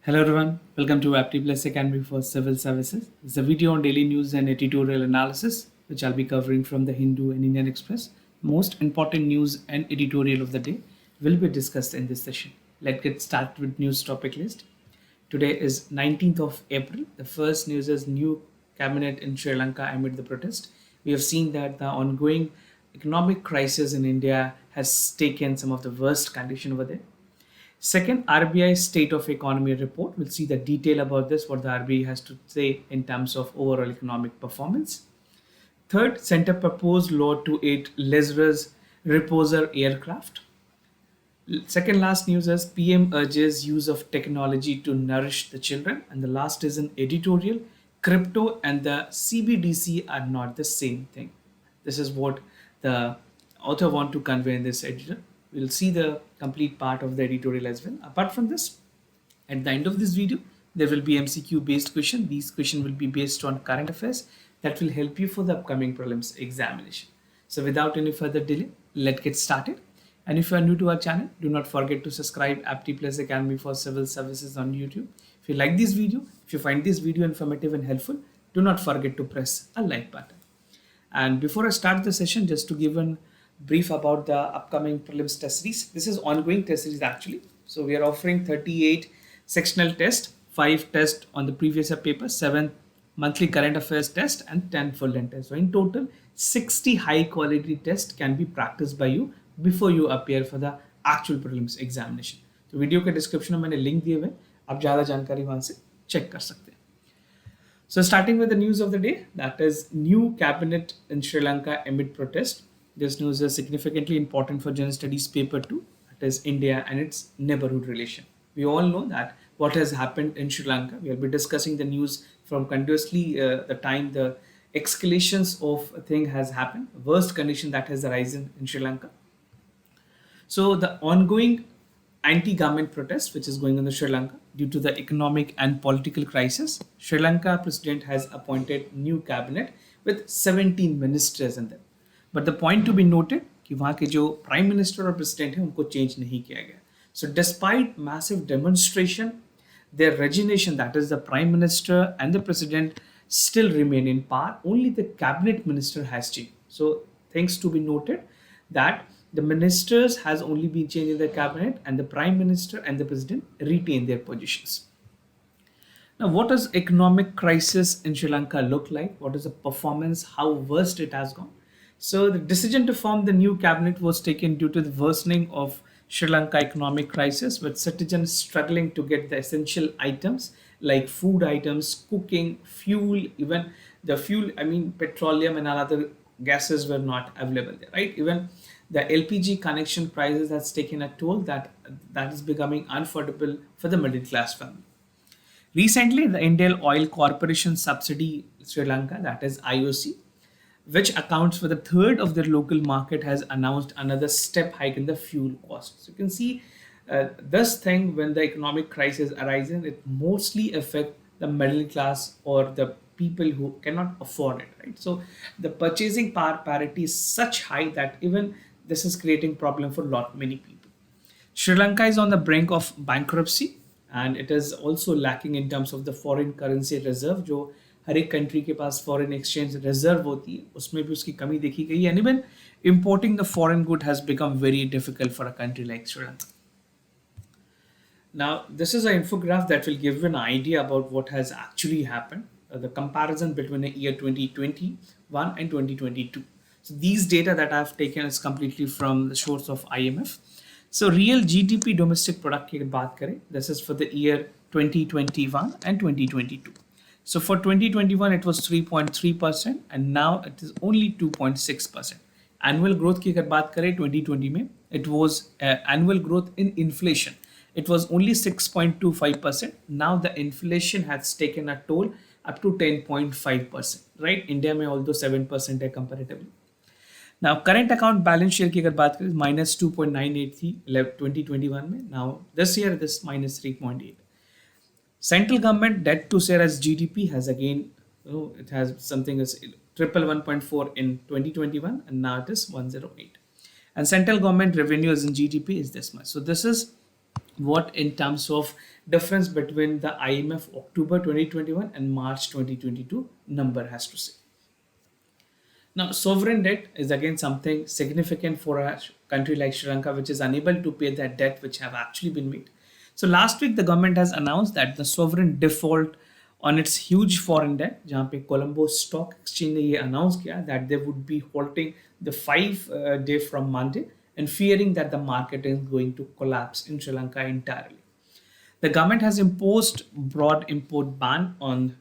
Hello everyone, welcome to Apti Plus Academy for Civil Services. It's a video on daily news and editorial analysis, which I'll be covering from the Hindu and Indian Express. Most important news and editorial of the day will be discussed in this session. Let's get started with news topic list. Today is 19th of April. The first news is new cabinet in Sri Lanka amid the protest. We have seen that the ongoing economic crisis in India has taken some of the worst condition over there. Second, RBI State of Economy report. We'll see the detail about this, what the RBI has to say in terms of overall economic performance. Third, Centre proposed law to aid lesserers Repossessair aircraft. Second last news is PM urges use of technology to nourish the children. And the last is an editorial. Crypto and the CBDC are not the same thing. This is what the author want to convey in this editor. We'll see the complete part of the editorial as well. Apart from this, at the end of this video, there will be MCQ based question. These questions will be based on current affairs that will help you for the upcoming prelims examination. So without any further delay, let's get started. And if you are new to our channel, do not forget to subscribe Apti Plus Academy for Civil Services on YouTube. If you like this video, if you find this video informative and helpful, do not forget to press a like button. And before I start the session, just to give a brief about the upcoming prelims test series. This is ongoing test series actually. So we are offering 38 sectional tests, 5 tests on the previous year paper, 7 monthly current affairs test and 10 full length tests. So in total, 60 high quality tests can be practiced by you before you appear for the actual prelims examination. तो video के description में मैंने link दिए हुए, आप ज़्यादा जानकारी वहाँ से चेक कर सकते हैं. So starting with the news of the day, that is new cabinet in Sri Lanka amid protest. This news is significantly important for General Studies paper 2, that is India and its neighborhood relation. We all know that what has happened in Sri Lanka. We will be discussing the news from continuously the time the escalations of a thing has happened, worst condition that has arisen in Sri Lanka. So the ongoing anti-government protest which is going on in Sri Lanka due to the economic and political crisis, Sri Lanka president has appointed new cabinet with 17 ministers in them. But the point to be noted कि वहाँ के जो prime minister और president हैं उनको change नहीं किया गया. So despite massive demonstration, their resignation, that is the prime minister and the president, still remain in power. Only the cabinet minister has changed. So things to be noted that the ministers has only been changed in the cabinet and the prime minister and the president retain their positions. Now, what does economic crisis in Sri Lanka look like? What is the performance? How worst it has gone? So the decision to form the new cabinet was taken due to the worsening of Sri Lanka economic crisis, with citizens struggling to get the essential items like food items, cooking, fuel, even the fuel, petroleum and other gases were not available there, right? Even the LPG connection prices has taken a toll that is becoming unaffordable for the middle class family. Recently, the Indian Oil Corporation subsidy Sri Lanka, that is IOC, which accounts for the third of their local market, has announced another step hike in the fuel cost. So you can see this thing, when the economic crisis arises, it mostly affects the middle class or the people who cannot afford it, right? So the purchasing power parity is such high that even this is creating problem for many people. Sri Lanka is on the brink of bankruptcy and it is also lacking in terms of the foreign currency reserve. जो हर एक country के पास foreign exchange reserve होती है, उसमें भी उसकी कमी देखी गई है. And even importing the foreign good has become very difficult for a country like Sri Lanka. Now, this is an infograph that will give you an idea about what has actually happened, the comparison between the year 2021 and 2022. So these data that I've taken is completely from the source of IMF. So real GDP domestic product की बात करें, this is for the year 2021 and 2022. So for 2021, it was 3.3% and now it is only 2.6%. Annual growth की अगर बात करें 2020 में, it was annual growth in inflation. It was only 6.25%. Now the inflation has taken a toll up to 10.5%, right? India में although 7% है comparatively. Now current account balance share की अगर बात करें minus 2.98 थी 2021 में. Now this year it is minus 3.8. Central government debt to share as GDP has again, it has something as 111.4 in 2021 and now it is 108. And central government revenues in GDP is this much. So this is what in terms of difference between the IMF October 2021 and March 2022 number has to say. Now, sovereign debt is again something significant for a country like Sri Lanka, which is unable to pay that debt which have actually been made. So last week, the government has announced that the sovereign default on its huge foreign debt, जहाँ पे Colombo Stock Exchange ने ये announce किया that they would be halting the 5 day from Monday and fearing that the market is going to collapse in Sri Lanka entirely. The government has imposed broad import ban on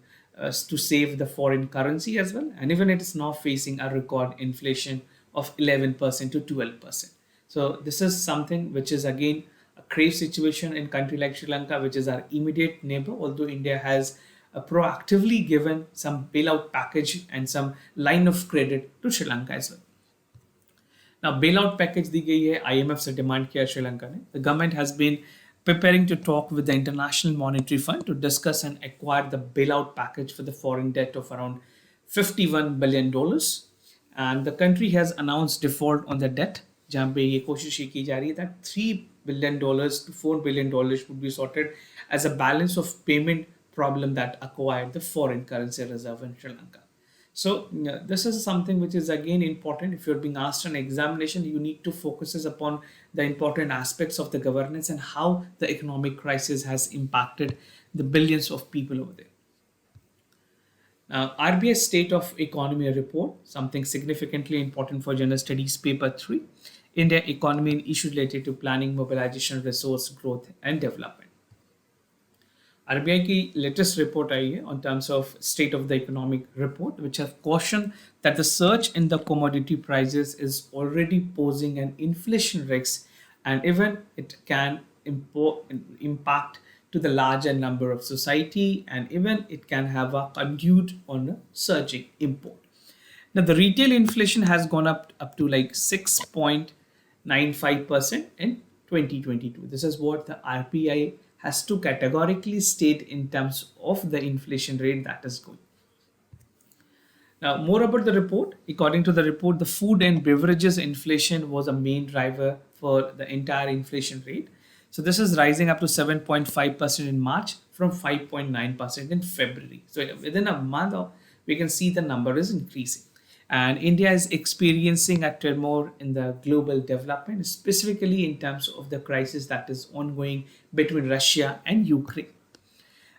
to save the foreign currency as well, and even it is now facing a record inflation of 11% to 12%. So this is something which is again a grave situation in country like Sri Lanka, which is our immediate neighbor. Although India has proactively given some bailout package and some line of credit to Sri Lanka as well. Now, bailout package दी गई है IMF से demand किया श्रीलंका ने. The government has been preparing to talk with the International Monetary Fund to discuss and acquire the bailout package for the foreign debt of around $51 billion. And the country has announced default on the debt, जहाँ पे ये कोशिश ये की जा रही है that $3 billion to $4 billion would be sorted as a balance of payment problem that acquired the foreign currency reserve in Sri Lanka. So this is something which is again important. If you're being asked an examination, you need to focus upon the important aspects of the governance and how the economic crisis has impacted the billions of people over there. Now, RBI State of Economy Report, something significantly important for General Studies Paper 3, India Economy and Issues Related to Planning, Mobilization, Resource Growth and Development. RBI की latest report आई है on terms of state of the economic report, which have cautioned that the surge in the commodity prices is already posing an inflation risk, and even it can impact to the larger number of society, and even it can have a conduit on a surging import. Now, the retail inflation has gone up to like 6.95% in 2022. This is what the RBI has to categorically state in terms of the inflation rate that is going. Now, more about the report. According to the report, the food and beverages inflation was a main driver for the entire inflation rate. So this is rising up to 7.5% in March from 5.9% in February. So within a month, we can see the number is increasing. And India is experiencing a turmoil in the global development, specifically in terms of the crisis that is ongoing between Russia and Ukraine.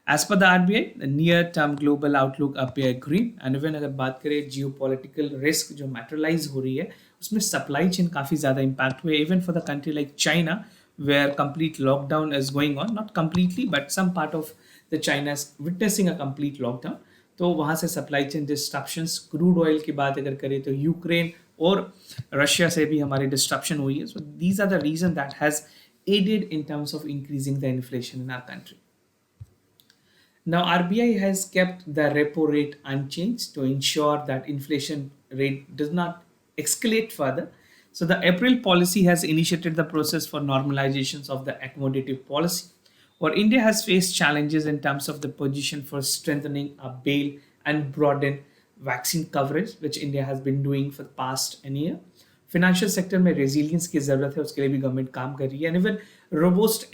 As per the RBI, the near-term global outlook appear grim, and even अगर बात करें geopolitical risk जो materialize हो रही है, उसमें supply chain काफी ज़्यादा impact हुए, even for the country like China, where complete lockdown is going on, not completely, but some part of the China is witnessing a complete lockdown. तो वहाँ से supply chain disruptions, crude oil की बात अगर करें तो Ukraine और Russia से भी हमारी डिस्ट्रप्शन हुई है. So these are the reason that has aided in terms of increasing the inflation in our country. Now, RBI has kept the repo rate unchanged to ensure that inflation rate does not escalate further. So the April policy has initiated the process for normalizations of the accommodative policy, or India has faced challenges in terms of the position for strengthening a bail and broaden vaccine coverage, which India has been doing for the past year. Financial sector में resilience की ज़रूरत है, उसके लिए भी government काम कर रही है, and even robust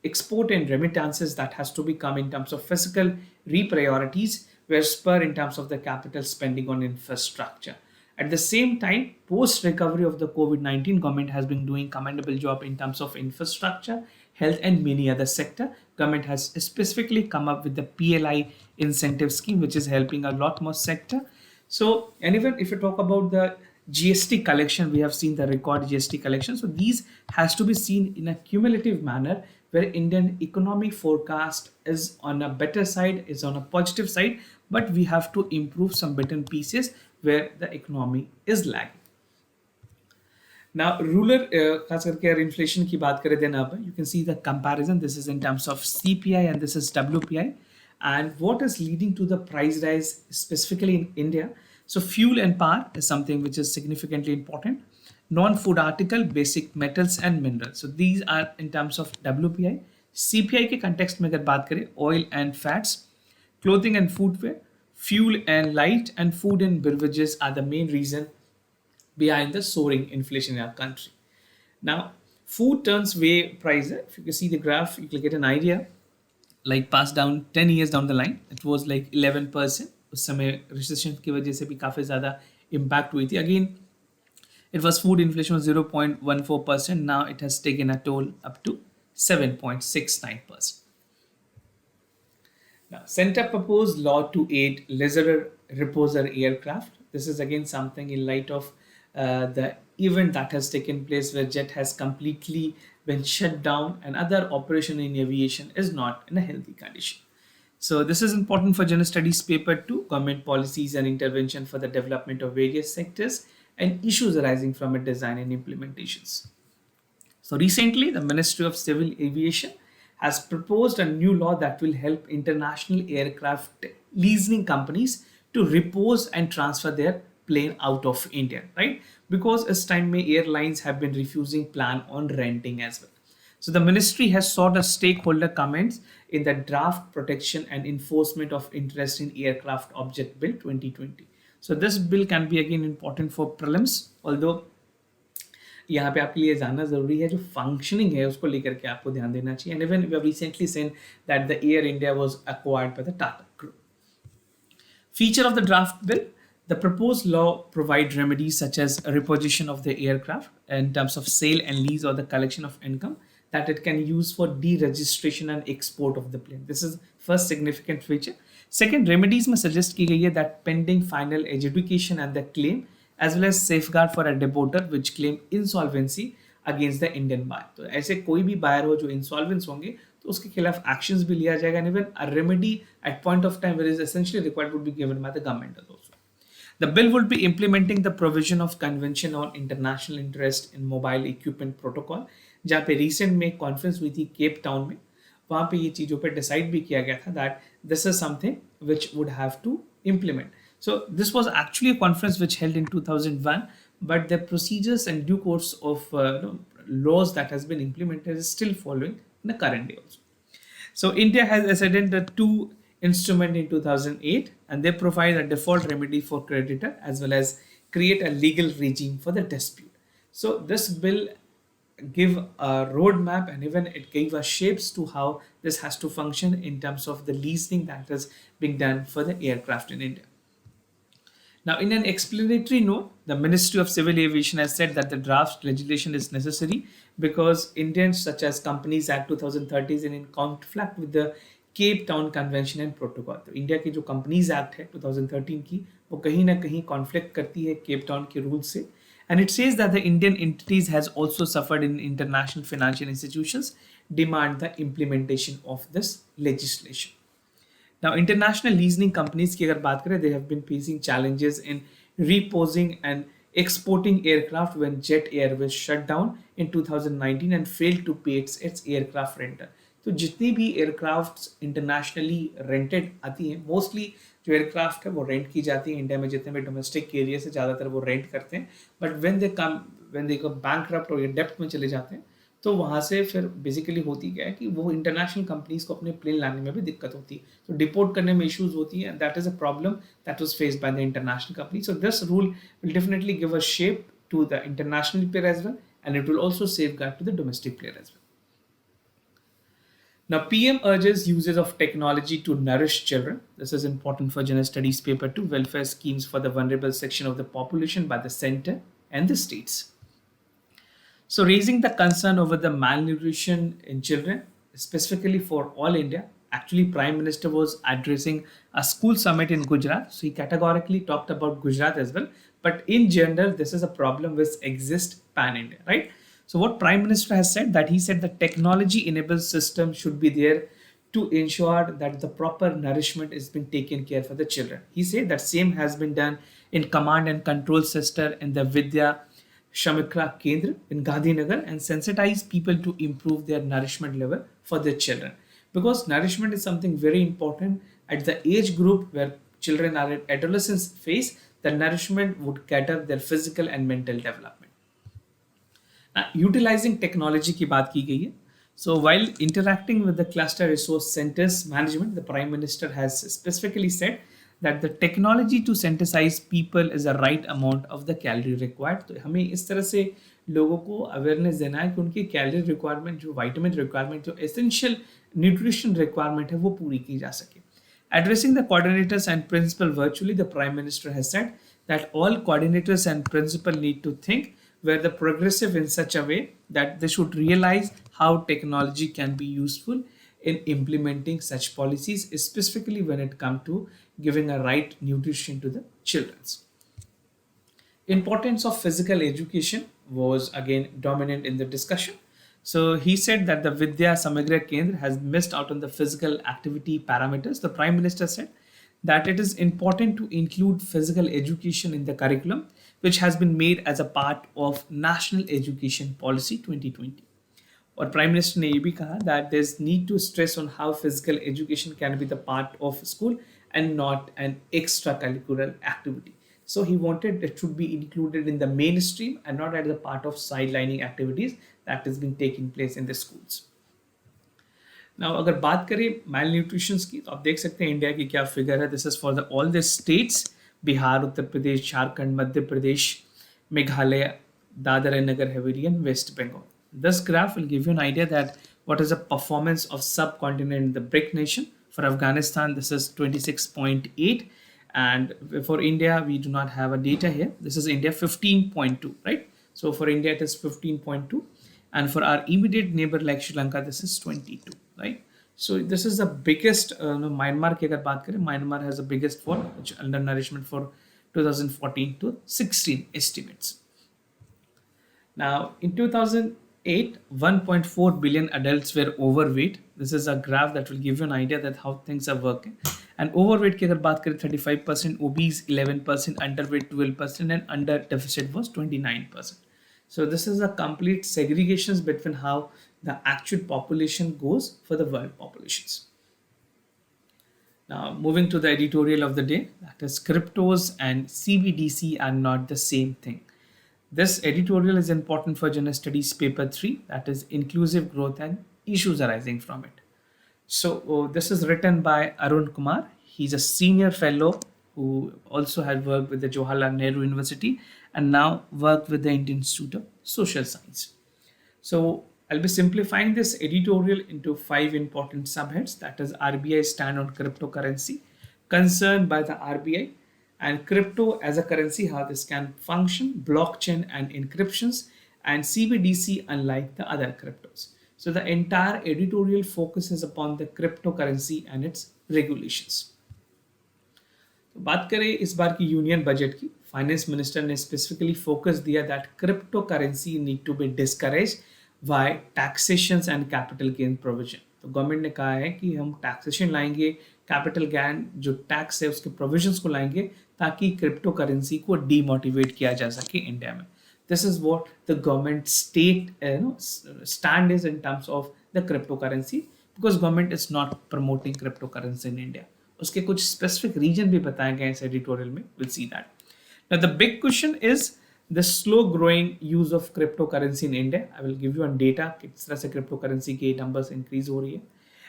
export and remittances that has to become in terms of fiscal repriorities were spur in terms of the capital spending on infrastructure. At the same time, post recovery of the COVID-19, government has been doing commendable job in terms of infrastructure, health and many other sector. Government has specifically come up with the PLI incentive scheme, which is helping a lot more sector. So, and even if you talk about the GST collection, we have seen the record GST collection. So these has to be seen in a cumulative manner, where Indian economic forecast is on a better side, is on a positive side, but we have to improve some bits and pieces where the economy is lagging. Now, ruler खास करके अगर inflation की बात करें then अब you can see the comparison. This is in terms of CPI and this is WPI, and what is leading to the price rise specifically in India. So fuel and power is something which is significantly important. Non-food article, basic metals and minerals. So these are in terms of WPI. CPI के context में अगर बात करें, oil and fats, clothing and footwear, fuel and light, and food and beverages are the main reason behind the soaring inflation in our country. Now, food turns way price. If you can see the graph, you can get an idea. Like passed down 10 years down the line, it was like 11%. उस समय recession की वजह से भी काफ़ी ज़्यादा impact हुई थी. Again, it was food inflation was 0.14%. Now it has taken a toll up to 7.69%. Now, Center proposed law to aid leisure reposer aircraft. This is again something in light of the event that has taken place where jet has completely been shut down and other operation in aviation is not in a healthy condition. So this is important for General Studies paper 2, government policies and intervention for the development of various sectors and issues arising from its design and implementations. So recently, the Ministry of Civil Aviation has proposed a new law that will help international aircraft leasing companies to repose and transfer their plane out of India, right? Because as time may airlines have been refusing plan on renting as well. So the ministry has sought a stakeholder comments in the draft protection and enforcement of interest in aircraft object bill 2020. So this bill can be again important for prelims, although यहाँ पे आपके लिए जानना जरूरी है जो functioning है उसको लेकर के आपको ध्यान देना चाहिए. And even we have recently seen that the Air India was acquired by the Tata group. Feature of the draft bill: the proposed law provide remedies such as a repossession of the aircraft in terms of sale and lease or the collection of income that it can use for deregistration and export of the plane. This is first significant feature. Second, remedies में suggest की गई है that pending final adjudication and the claim as well as safeguard for a deporter which claim insolvency against the Indian buyer. तो ऐसे कोई भी buyer हो जो insolvent होंगे तो उसके खिलाफ actions भी लिया जाएगा and even a remedy at point of time where is essentially required would be given by the government also. The bill would be implementing the provision of Convention on International Interest in Mobile Equipment Protocol, जहाँ पे recent में conference हुई थी Cape Town में. वहाँ पे ये चीज़ों पे डिसाइड भी किया गया था that this is something which would have to implement. So this was actually a conference which held in 2001, but the procedures and due course of laws that has been implemented is still following in the current day also. So India has ascended the two instrument in 2008 and they provide a default remedy for creditor as well as create a legal regime for the dispute. So this bill give a roadmap and even it gave us shapes to how this has to function in terms of the leasing that is being done for the aircraft in India. Now, in an explanatory note, the Ministry of Civil Aviation has said that the draft legislation is necessary because Indians such as Companies Act 2030 is in conflict with the Cape Town Convention and Protocol. तो India की जो Companies Act है 2013 की वो कहीं ना कहीं conflict करती है Cape Town के rules से. And it says that the Indian entities has also suffered in international financial institutions demand the implementation of this legislation. Now, international leasing companies की अगर बात करें, they have been facing challenges in reposing and exporting aircraft when Jet Airways shut down in 2019 and failed to pay its aircraft renter. तो जितनी भी aircraft internationally rented आती हैं, mostly जो एयरक्राफ्ट है वो रेंट की जाती है. इंडिया में जितने भी डोमेस्टिक एरिया से ज़्यादातर वो रेंट करते हैं. But when they go bankrupt और डेप्ट में चले जाते हैं तो वहाँ से फिर बेसिकली होती क्या है कि वो इंटरनेशनल कंपनीज को अपने प्लेन लाने में भी दिक्कत होती है. तो डिपोर्ट करने में इश्यूज होती है. That is a problem that was faced by the international company. So this rule will definitely give a shape to the international player as well and it will also safeguard to the domestic player as well. Now, PM urges uses of technology to nourish children. This is important for General Studies paper 2, welfare schemes for the vulnerable section of the population by the center and the states. So raising the concern over the malnutrition in children, specifically for all India, actually Prime Minister was addressing a school summit in Gujarat. So he categorically talked about Gujarat as well. But in general, this is a problem which exists pan-India, right? So what Prime Minister has said, that he said the technology enabled system should be there to ensure that the proper nourishment is being taken care for the children. He said that same has been done in command and control center in the Vidya Shamikra Kendra in Gandhinagar and sensitize people to improve their nourishment level for their children. Because nourishment is something very important at the age group where children are at adolescence phase, the nourishment would cater their physical and mental development. Utilizing technology की बात की गई है. So while interacting with the cluster resource centers management, the Prime Minister has specifically said that the technology to synthesize people is the right amount of the calorie required. तो हमें इस तरह से लोगों को अवेयरनेस देना है कि उनकी कैलोरी रिक्वायरमेंट, जो विटामिन रिक्वायरमेंट, जो एसेंशियल न्यूट्रिशन रिक्वायरमेंट है, वो पूरी की जा सके. Addressing the coordinators and principal virtually, the Prime Minister has said that all coordinators and principal need to think where the progressive in such a way that they should realize how technology can be useful in implementing such policies, specifically when it comes to giving a right nutrition to the children. Importance of physical education was again dominant in the discussion. So he said that the Vidya Samagra Kendra has missed out on the physical activity parameters. The Prime Minister said that it is important to include physical education in the curriculum, which has been made as a part of National Education Policy 2020. और prime minister ने ये भी कहा that there's need to stress on how physical education can be the part of school and not an extracurricular activity. So he wanted it should be included in the mainstream and not as a part of sidelining activities that has been taking place in the schools. Now अगर बात करें malnutrition की, तो आप देख सकते हैं India की क्या फिगर है. This is for all the states: Bihar, Uttar Pradesh, Jharkhand, Madhya Pradesh, Meghalaya, Dadar and Nagar Haveli, and West Bengal. This graph will give you an idea that what is the performance of subcontinent in the BRIC nation. For Afghanistan, this is 26.8, and for India, we do not have a data here. This is India 15.2, right? So for India, it is 15.2, and for our immediate neighbor like Sri Lanka, this is 22, right? So this is the biggest. Myanmar की अगर बात करें, Myanmar has the biggest fall, which undernourishment for 2014 to 16 estimates. Now in 2008, 1.4 billion adults were overweight. This is a graph that will give you an idea that how things are working. And overweight की अगर बात करें 35%, obese 11%, underweight 12%, and under deficit was 29%. So this is a complete segregations between how the actual population goes for the world populations. Now moving to the editorial of the day, that is cryptos and CBDC are not the same thing. This editorial is important for General Studies Paper 3, that is Inclusive Growth and Issues Arising from It. So this is written by Arun Kumar. He's a senior fellow who also had worked with the Jawaharlal Nehru University and now worked with the Indian Institute of Social Science. So I'll be simplifying this editorial into 5 important subheads, that is RBI stand on cryptocurrency, concern by the RBI, and crypto as a currency, how this can function, blockchain and encryptions, and CBDC unlike the other cryptos. So the entire editorial focuses upon the cryptocurrency and its regulations. तो बात करें इस बार की union budget की, finance minister ने specifically focus दिया that crypto currency need to be discourage by taxations and capital gain provision. तो गवर्नमेंट ने कहा है कि हम टैक्सेशन लाएंगे, कैपिटल गेन जो टैक्स है उसके प्रोविजंस को लाएंगे ताकि क्रिप्टो करेंसी को डीमोटिवेट किया जा सके इंडिया में. This is what the government stand is in terms of the cryptocurrency, because government is not promoting cryptocurrency in India. उसके कुछ specific region भी बताए गए इस editorial में. We'll see that. Now the big question is the slow growing use of cryptocurrency in India. I will give you on data किस तरह से cryptocurrency के numbers increase हो रही है.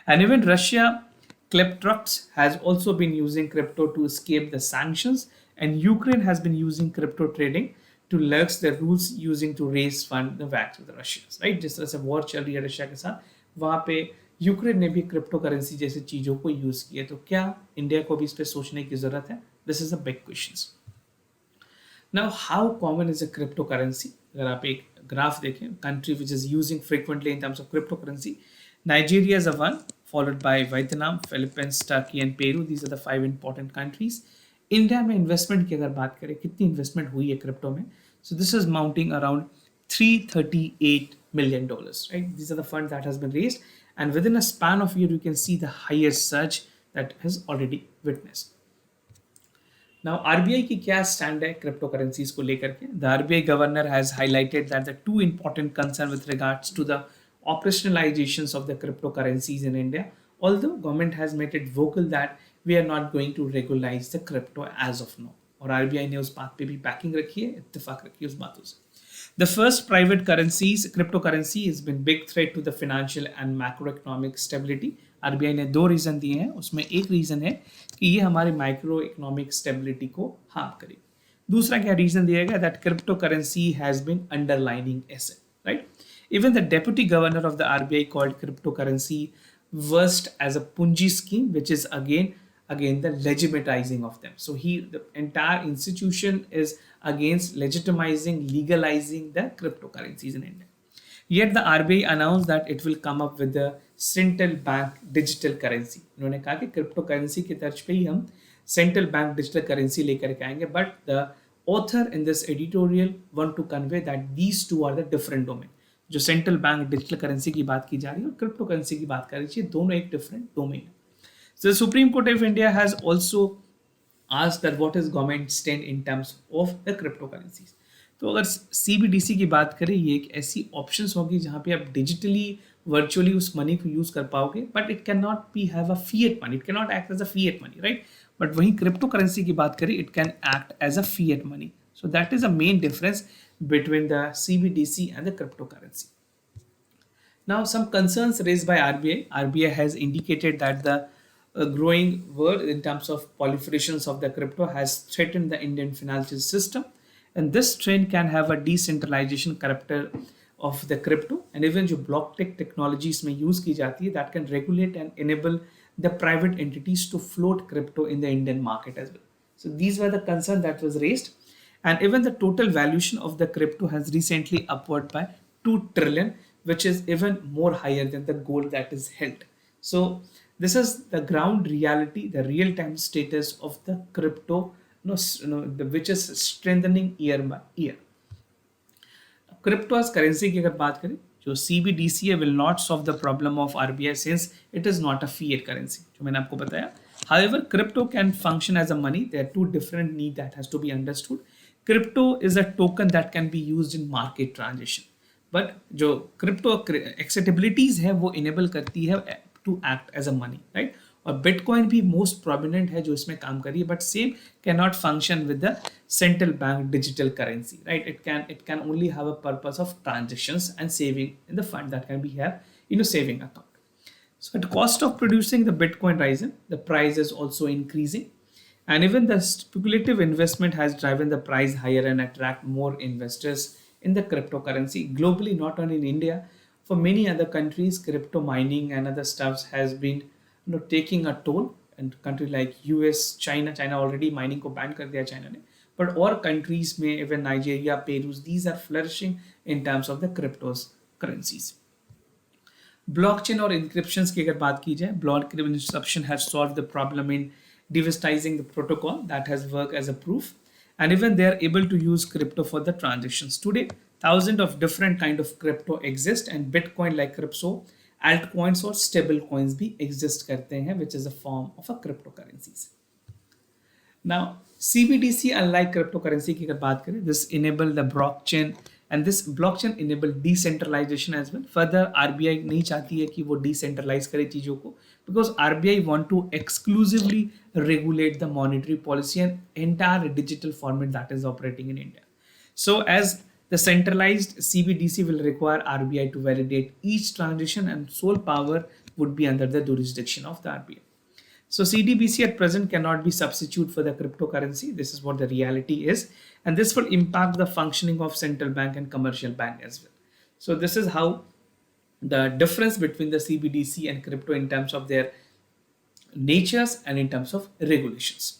And even Russia kleptocrats has also been using crypto to escape the sanctions, and Ukraine has been using crypto trading to lurk the rules using to raise fund the vax with the Russians, right? जिस तरह से war चल रही है Russia के साथ, वहाँ पे यूक्रेन ने भी क्रिप्टो करेंसी जैसे चीज़ों को यूज़ किया. तो क्या इंडिया को भी इस पर सोचने की ज़रूरत है? This is a big question. Now how common is a crypto currency? अगर आप एक ग्राफ देखें, country which is using frequently in terms of crypto currency, Nigeria is a one, followed by Vietnam, Philippines, Turkey and Peru. These are the 5 important countries. India में investment की अगर बात करें, कितनी इन्वेस्टमेंट हुई है क्रिप्टो में? So this is mounting around $338 million, right? These are the funds that has been raised, and within a span of year, you can see the highest surge that has already witnessed. Now, RBI की क्या stand है crypto currencies को लेकर के? The RBI governor has highlighted that the 2 important concern with regards to the operationalizations of the cryptocurrencies in India, although government has made it vocal that we are not going to regularize the crypto as of now. और RBI ने उस बात पे भी banking रखी है, इत्तेफाक रखी है उस बातों से. The first private currencies, cryptocurrency has been big threat to the financial and macroeconomic stability RBI ने 2 रीज़न दिए हैं, उसमें एक रीज़न है कि ये हमारे माइक्रो इकोनॉमिक स्टेबिलिटी को हार्म करेगी। दूसरा क्या रीज़न दिया गया, that crypto currency has been underlining asset, right? Even the deputy governor of the RBI called cryptocurrency worst as a Punji scheme, which is again the legitimatizing of them. So the entire institution is against legitimizing, legalizing the cryptocurrencies in India. Yet the RBI announced that it will come up with the central bank digital currency. उन्होंने कहा कि crypto currency की तर्ज पे ही हम central bank digital currency लेकर के आएंगे, but the author in this editorial want to convey that these two are the different domain. जो सेंट्रल बैंक डिजिटल करेंसी की बात की जा रही है और क्रिप्टो करेंसी की बात कर रही है, दोनों एक डिफरेंट डोमेन है. So the Supreme Court of India has also asked that what is government stand in terms of the cryptocurrencies. तो अगर CBDC की बात करें, ये एक ऐसी ऑप्शंस होगी जहाँ पे आप डिजिटली वर्चुअली उस मनी को यूज कर पाओगे, but it can not be have a fiat money, it can not act as a fiat money, right? But वहीं क्रिप्टो करेंसी की बात करें, it can act as a fiat money. So that is a main difference between the CBDC and the cryptocurrency. Now, some concerns raised by RBI. RBI has indicated that the growing world in terms of proliferations of the crypto has threatened the Indian financial system, and this trend can have a decentralization character of the crypto, and even जो blockchain technologies में use की जाती है, that can regulate and enable the private entities to float crypto in the Indian market as well. So these were the concerns that was raised. And even the total valuation of the crypto has recently upward by 2 trillion, which is even more higher than the gold that is held. So this is the ground reality, the real-time status of the crypto, which is strengthening year by year. Crypto as currency की अगर बात करें, जो CBDC will not solve the problem of RBI since it is not a fiat currency, जो मैंने आपको बताया. However, crypto can function as a money. There are two different needs that has to be understood. Crypto is a token that can be used in market transaction, but जो crypto acceptabilities है वो enable करती है to act as a money, right? और Bitcoin भी most prominent है जो इसमें काम करी है, but same cannot function with the central bank digital currency, right? It can only have a purpose of transactions and saving in the fund that can be have in a saving account. So at cost of producing the Bitcoin rising, the price is also increasing. And even the speculative investment has driven the price higher and attract more investors in the cryptocurrency globally, not only in India. For many other countries, crypto mining and other stuffs has been taking a toll. And country like US, China already mining को ban कर दिया China ने. But और countries में, even Nigeria, Peru, these are flourishing in terms of the cryptos currencies. Blockchain और encryptions की अगर बात की जाए, blockchain encryption has solved the problem in devising the protocol that has worked as a proof, and even they are able to use crypto for the transactions. Today, thousands of different kind of crypto exist, and Bitcoin like crypto, altcoins or stable coins भी exist करते हैं, which is a form of a cryptocurrencies. Now, CBDC, unlike cryptocurrency की अगर बात करें, this enable the blockchain, and this blockchain enable decentralization as well. Further, RBI नहीं चाहती है कि वो decentralize करे चीजों को, because RBI want to exclusively regulate the monetary policy and entire digital format that is operating in India. So as the centralized CBDC will require RBI to validate each transaction, and sole power would be under the jurisdiction of the RBI. So CDBC at present cannot be substitute for the cryptocurrency. This is what the reality is, and this will impact the functioning of central bank and commercial bank as well. So this is how the difference between the CBDC and crypto in terms of their natures and in terms of regulations.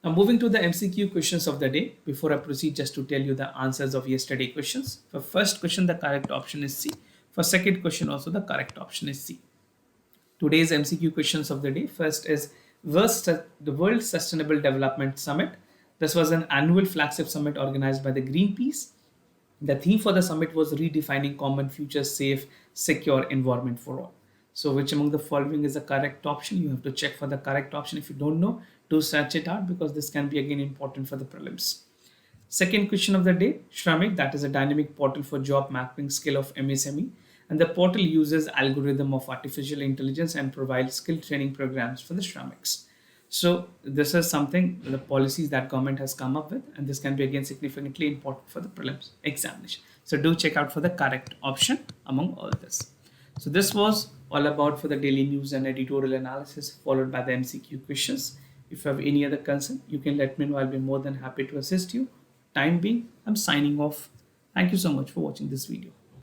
Now moving to the MCQ questions of the day. Before I proceed, just to tell you the answers of yesterday questions. For first question, the correct option is C. For second question also, the correct option is C. Today's MCQ questions of the day. First is the World Sustainable Development Summit. This was an annual flagship summit organized by the Greenpeace. The theme for the summit was redefining common future, safe, secure environment for all. So which among the following is the correct option? You have to check for the correct option. If you don't know, do search it out, because this can be again important for the prelims. Second question of the day, Shramik, that is a dynamic portal for job mapping skill of MSME. And the portal uses algorithm of artificial intelligence and provides skill training programs for the Shramiks. So this is something, the policies that government has come up with, and this can be again significantly important for the prelims examination. So do check out for the correct option among all this. So this was all about for the daily news and editorial analysis, followed by the MCQ questions. If you have any other concern, you can let me know. I'll be more than happy to assist you. Time being, I'm signing off. Thank you so much for watching this video.